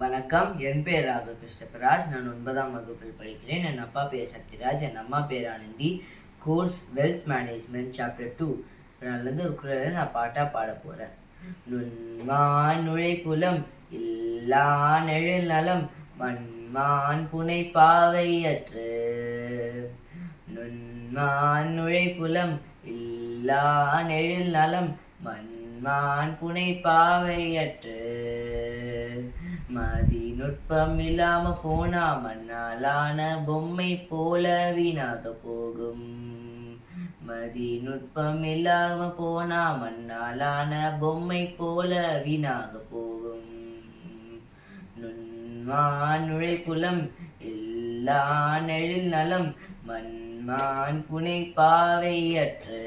வணக்கம். என் பேர் ராகு கிருஷ்ணபிராஜ். நான் 9ஆம் வகுப்பில் படிக்கிறேன். என் அப்பா பேர் சத்யராஜ், என் அம்மா பேர் Anandhi. Course wealth management chapter 2. நான்லேருந்து ஒரு குரலை நான் பாட்டாக பாட போகிறேன். நுண்மான் நுழைப்புலம் இல்லா நெழில் நலம் மண்மான் புனை பாவையற்று. நுண்மான் நுழைப்புலம் இல்லா நெழில் நலம் மண்மான் புனை பாவையற்று. மதி நுட்பம் இல்லாம போனா மண்ணாலான பொம்மை போல வீணாக போகும். மதி நுட்பம் இல்லாம போனா மண்ணாலான பொம்மை போல வீணாக போகும். நுண்மான் நுழைப்புலம் இல்லா நெழில் நலம் மண்மான் புனை பாவையற்று.